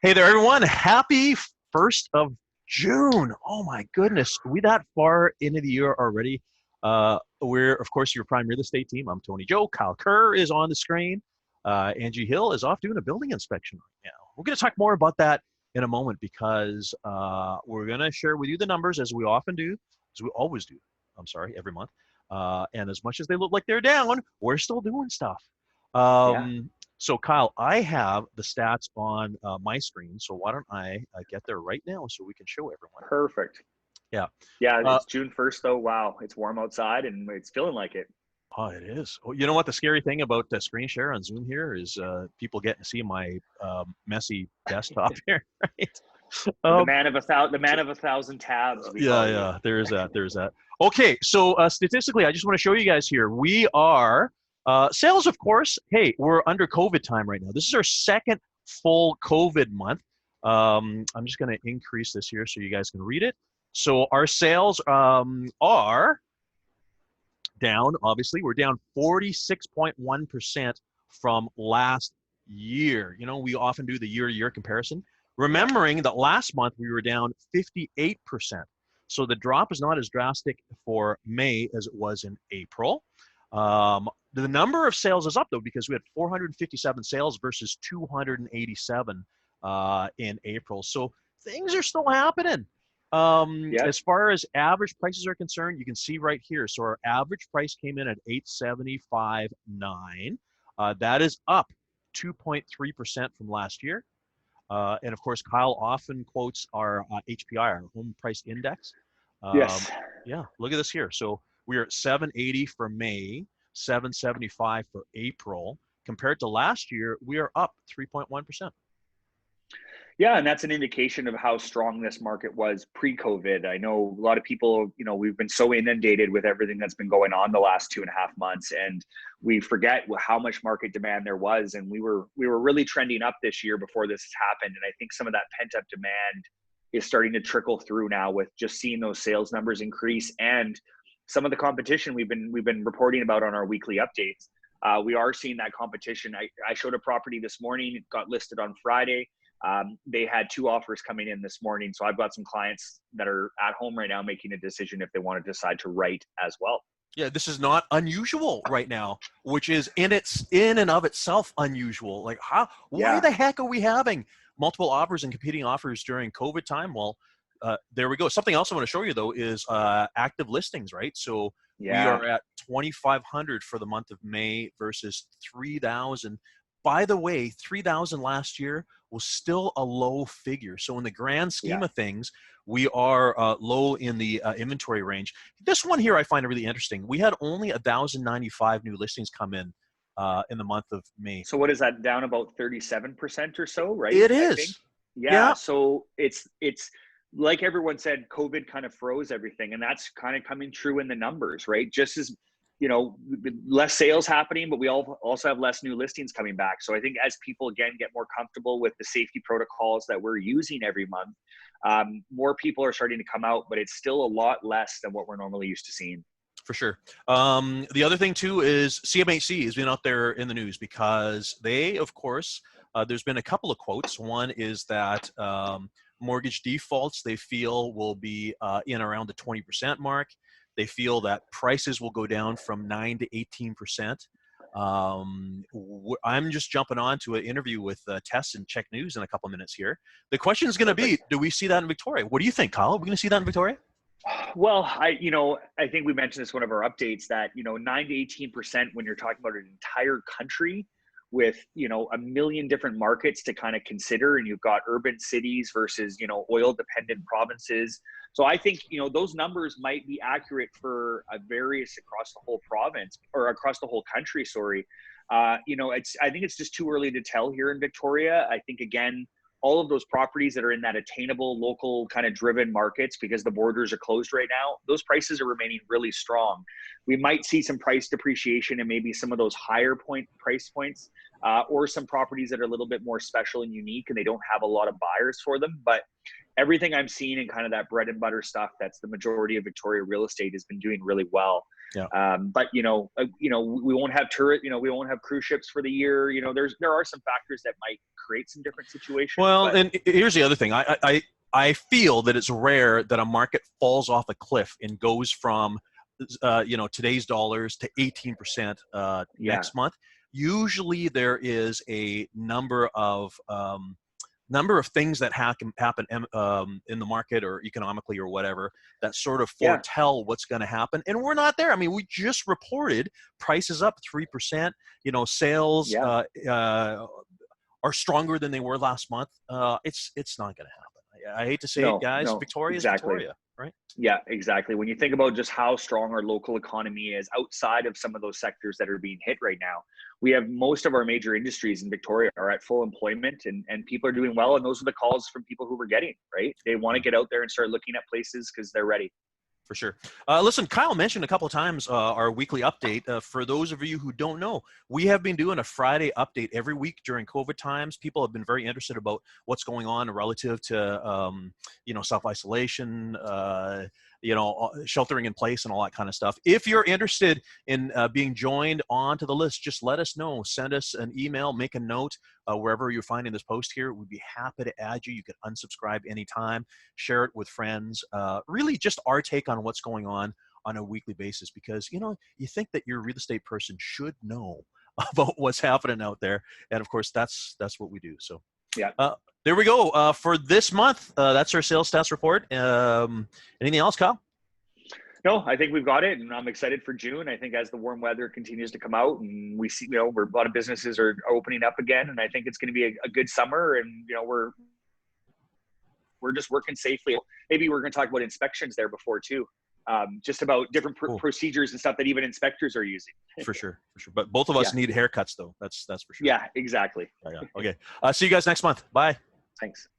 Hey there, everyone. Happy 1st of June. Oh my goodness. Are we that far into the year already? We're, of course, your prime real estate team. I'm Tony Joe. Kyle Kerr is on the screen. Angie Hill is off doing a building inspection right now. We're going to talk more about that in a moment because we're going to share with you the numbers as we often do, as we always do. I'm sorry, every month. And as much as they look like they're down, we're still doing stuff. Yeah, So Kyle, I have the stats on my screen. So why don't I get there right now so we can show everyone? perfect. Yeah. Yeah, Uh, it's June 1st though. Wow, it's warm outside and it's feeling like it. oh, it is. Oh, you know what? The scary thing about the screen share on Zoom here is people get to see my messy desktop here, right? The Um, man of a thousand tabs, we yeah, call you. yeah. There is that. There's that. Okay, so statistically, I just want to show you guys here. We are sales, of course. Hey, we're under COVID time right now. This is our second full COVID month. I'm just going to increase this here so you guys can read it. So our sales are down. Obviously, we're down 46.1% from last year. You know, we often do the year-to-year comparison. Yep. Remembering that last month we were down 58%. So the drop is not as drastic for May as it was in April. The number of sales is up though because we had 457 sales versus 287 in April. So things are still happening. Yep. As far as average prices are concerned, you can see right here. So our average price came in at 875.9. That is up 2.3% from last year. And of course, Kyle often quotes our HPI, our home price index. Um, Yes. yeah, look at this here. So we're at 780 for May, 775 for April. Compared to last year, we are up 3.1%. Yeah, and that's an indication of how strong this market was pre-COVID. I know a lot of people, we've been so inundated with everything that's been going on the last 2.5 months, and we forget how much market demand there was. And we were really trending up this year before this has happened. And I think some of that pent-up demand is starting to trickle through now with just seeing those sales numbers increase and some of the competition we've been reporting about on our weekly updates. We are seeing that competition. I showed a property this morning. It got listed on Friday. They had two offers coming in this morning. So I've got some clients that are at home right now making a decision if they want to decide to write as well. Yeah, this is not unusual right now, which is in and of itself unusual. Like, why Yeah. the heck are we having multiple offers and competing offers during COVID time? Well, there we go. Something else I want to show you though is active listings, right? So we Yeah. are at 2,500 for the month of May versus 3,000. By the way, 3,000 last year was still a low figure. So in the grand scheme Yeah. of things, we are low in the inventory range. This one here I find really interesting. We had only 1,095 new listings come in the month of May. So what is that, down about 37% or so, right? It I think. is. Yeah. Yeah. So it's like everyone said, COVID kind of froze everything, and that's kind of coming true in the numbers, right? Just as less sales happening, but we all also have less new listings coming back. So I think as people again get more comfortable with the safety protocols that we're using every month, more people are starting to come out, but it's still a lot less than what we're normally used to seeing. For sure. The other thing too is CMHC has been out there in the news because they, of course, there's been a couple of quotes. One is that mortgage defaults they feel will be in around the 20% mark. They feel that prices will go down from 9 to 18%. I'm just jumping on to an interview with Tess and Check News in a couple of minutes here. The question is going to be, Perfect. do we see that in Victoria? What do you think, Kyle? Are we going to see that in Victoria? Well, I think we mentioned this one of our updates that 9 to 18% when you're talking about an entire country with a million different markets to kind of consider, and you've got urban cities versus oil dependent provinces. So I think those numbers might be accurate for various across the whole province or across the whole country. Sorry, it's I think it's just too early to tell here in Victoria. I think again, all of those properties that are in that attainable local kind of driven markets because the borders are closed right now, those prices are remaining really strong. We might see some price depreciation and maybe some of those higher price points or some properties that are a little bit more special and unique and they don't have a lot of buyers for them. But everything I'm seeing in kind of that bread and butter stuff, that's the majority of Victoria real estate, has been doing really well. Yeah. But we won't have we won't have cruise ships for the year. There are some factors that might create some different situations. Well, but and here's the other thing. I feel that it's rare that a market falls off a cliff and goes from today's dollars to 18% next month. Usually there is a number of things that happen in the market or economically or whatever that sort of foretell what's going to happen. And we're not there. I mean, we just reported prices up 3%. Sales are stronger than they were last month. It's not going to happen. I hate to say it, guys. Victoria is Victoria, right? Yeah, exactly. When you think about just how strong our local economy is outside of some of those sectors that are being hit right now, we have most of our major industries in Victoria are at full employment and people are doing well. And those are the calls from people who we're getting, right? They want to get out there and start looking at places because they're ready. For sure. Listen, Kyle mentioned a couple of times our weekly update. For those of you who don't know, we have been doing a Friday update every week during COVID times. People have been very interested about what's going on relative to, self-isolation, sheltering in place and all that kind of stuff. If you're interested in being joined onto the list, just let us know. Send us an email, make a note wherever you're finding this post here. We'd be happy to add you. You can unsubscribe anytime, share it with friends. Really just our take on what's going on a weekly basis, because, you think that your real estate person should know about what's happening out there. And of course, that's what we do. So yeah. There we go. For this month, that's our sales stats report. Anything else, Kyle? No, I think we've got it, and I'm excited for June. I think as the warm weather continues to come out, and we see, a lot of businesses are opening up again, and I think it's going to be a good summer. And we're just working safely. Maybe we're going to talk about inspections there before too, just about different procedures and stuff that even inspectors are using. For sure. But both of us need haircuts, though. That's for sure. Yeah, exactly. Okay. See you guys next month. Bye. Thanks.